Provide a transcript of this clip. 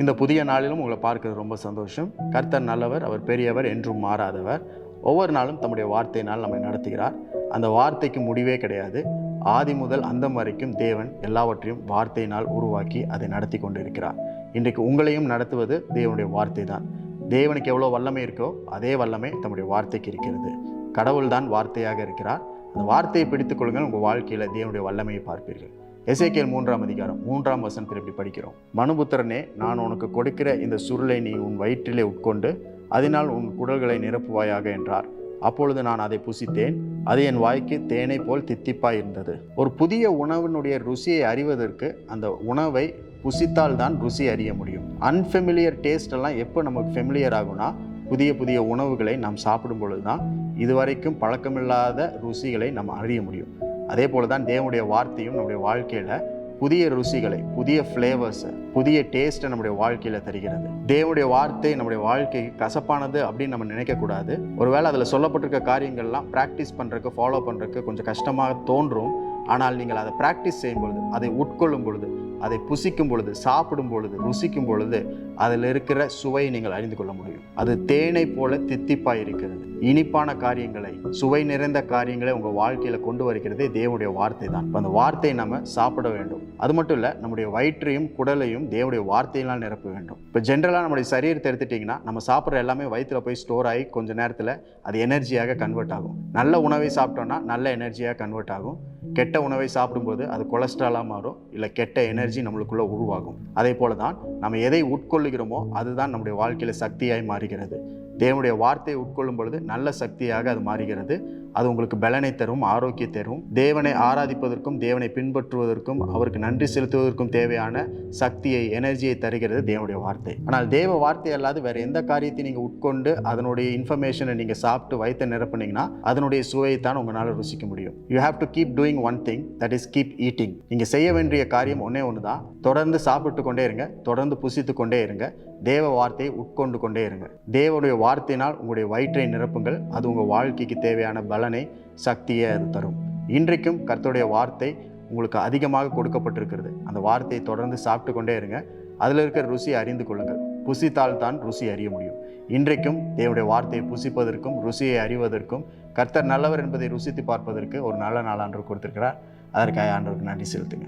இந்த புதிய நாளிலும் உங்களை பார்க்கிறது ரொம்ப சந்தோஷம். கர்த்தர் நல்லவர், அவர் பெரியவர், என்றும் மாறாதவர். ஒவ்வொரு நாளும் தம்முடைய வார்த்தையினால் நம்மை நடத்துகிறார். அந்த வார்த்தைக்கு முடிவே கிடையாது. ஆதி முதல் அந்தம் வரைக்கும் தேவன் எல்லாவற்றையும் வார்த்தையினால் உருவாக்கி அதை நடத்தி கொண்டிருக்கிறார். இன்றைக்கு உங்களையும் நடத்துவது தேவனுடைய வார்த்தை தான். தேவனுக்கு எவ்வளோ வல்லமை இருக்கோ அதே வல்லமை தம்முடைய வார்த்தைக்கு இருக்கிறது. கடவுள் தான் வார்த்தையாக இருக்கிறார். அந்த வார்த்தையை பிடித்துக் கொள்ளுங்கள். உங்கள் வாழ்க்கையில் தேவனுடைய வல்லமையை பார்ப்பீர்கள். எசேக்கியேல் 3ஆம் அதிகாரம் 3ஆம் வசனத்தில் இப்படி படிக்கிறோம். மனுபுத்திரனே, நான் உனக்கு கொடுக்கிற இந்த சுருளை நீ உன் வயிற்றிலே உட்கொண்டு அதனால் உன் குடல்களை நிரப்புவாயாக என்றார். அப்பொழுது நான் அதை புசித்தேன். அது என் வாய்க்கு தேனை போல் தித்திப்பாய் இருந்தது. ஒரு புதிய உணவினுடைய ருசியை அறிவதற்கு அந்த உணவை புசித்தால் தான் ருசி அறிய முடியும். அன்ஃபெமிலியர் டேஸ்ட் எல்லாம் எப்போ நமக்கு ஃபெமிலியர் ஆகும்னா, புதிய புதிய உணவுகளை நாம் சாப்பிடும் பொழுது தான் இதுவரைக்கும் பழக்கமில்லாத ருசிகளை நம்ம அறிய முடியும். அதே போல தான் தேவனுடைய வார்த்தையும் நம்முடைய வாழ்க்கையில் புதிய ருசிகளை, புதிய ஃப்ளேவர்ஸை, புதிய டேஸ்ட்டை நம்முடைய வாழ்க்கையில் தருகிறது. தேவனுடைய வார்த்தை நம்முடைய வாழ்க்கைக்கு கசப்பானது அப்படின்னு நம்ம நினைக்கக்கூடாது. ஒருவேளை அதில் சொல்லப்பட்டிருக்க காரியங்கள்லாம் ப்ராக்டிஸ் பண்ணுறதுக்கு, ஃபாலோ பண்ணுறதுக்கு கொஞ்சம் கஷ்டமாக தோன்றும். ஆனால் நீங்கள் அதை ப்ராக்டிஸ் செய்யும் பொழுது, அதை உட்கொள்ளும் பொழுது, அதை புசிக்கும் பொழுது, சாப்பிடும் பொழுது, ருசிக்கும் பொழுது அதில் இருக்கிற சுவையை நீங்கள் அறிந்து கொள்ள முடியும். அது தேனை போல தித்திப்பாய் இருக்கிறது. இனிப்பான காரியங்களை, சுவை நிறைந்த காரியங்களை உங்கள் வாழ்க்கையில் கொண்டு வருகிறதே தேவனுடைய வார்த்தை தான். அந்த வார்த்தையை நம்ம சாப்பிட வேண்டும். அது மட்டும் இல்லை, நம்முடைய வயிற்றையும் குடலையும் தேவனுடைய வார்த்தையினால் நிரப்ப வேண்டும். இப்போ ஜென்ரலாக நம்முடைய சரீரத்தை எடுத்துட்டிங்கன்னா, நம்ம சாப்பிட்ற எல்லாமே வயிற்றில் போய் ஸ்டோர் ஆகி கொஞ்சம் நேரத்தில் அது எனர்ஜியாக கன்வெர்ட் ஆகும். நல்ல உணவை சாப்பிட்டோன்னா நல்ல எனர்ஜியாக கன்வெர்ட் ஆகும். கெட்ட உணவை சாப்பிடும்போது அது கொலஸ்ட்ராலாக மாறும், இல்லை கெட்ட எனர்ஜி நம்மளுக்குள்ளே உருவாகும். அதே போல தான் நம்ம எதை உட்கொள்ளுகிறோமோ அதுதான் நம்முடைய வாழ்க்கையில் சக்தியாய் மாறுகிறது. தேவனுடைய வார்த்தையை உட்கொள்ளும் பொழுது நல்ல சக்தியாக அது மாறுகிறது. அது உங்களுக்கு பலனை தரும், ஆரோக்கியத்தை தரும். தேவனை ஆராதிப்பதற்கும், தேவனை பின்பற்றுவதற்கும், அவருக்கு நன்றி செலுத்துவதற்கும் தேவையான சக்தியை, எனர்ஜியை தருகிறது தேவனுடைய வார்த்தை. ஆனால் தேவ வார்த்தை அல்லாது வேறு எந்த காரியத்தை நீங்கள் உட்கொண்டு அதனுடைய இன்ஃபர்மேஷனை நீங்கள் சாப்பிட்டு வயிற்றை நிரப்புனீங்கன்னா அதனுடைய சுவையைத்தான் உங்களால் ருசிக்க முடியும். You have to keep doing one thing, that is keep eating. நீங்கள் செய்ய வேண்டிய காரியம் ஒன்றே ஒன்று தான். தொடர்ந்து சாப்பிட்டு கொண்டே இருங்க, தொடர்ந்து புசித்து கொண்டே இருங்க, தேவ வார்த்தையை உட்கொண்டு கொண்டே இருங்க. தேவனுடைய வார்த்தையினால் உங்களுடைய வயிற்றை நிரப்புங்கள். அது உங்கள் வாழ்க்கைக்கு தேவையான பலனை, சக்தியை அது தரும். இன்றைக்கும் கர்த்தருடைய வார்த்தை உங்களுக்கு அதிகமாக கொடுக்கப்பட்டிருக்கிறது. அந்த வார்த்தையை தொடர்ந்து சாப்பிட்டு கொண்டே இருங்க. அதில் இருக்கிற ருசியை அறிந்து கொள்ளுங்கள். புசித்தால் தான் ருசி அறிய முடியும். இன்றைக்கும் தேவனுடைய வார்த்தையை புசிப்பதற்கும், ருசியை அறிவதற்கும், கர்த்தர் நல்லவர் என்பதை ருசித்து பார்ப்பதற்கு ஒரு நல்ல நாள் ஆண்டவர் கொடுத்திருக்கிறார். அதற்காக ஆண்டவருக்கு நன்றி செலுத்துங்க.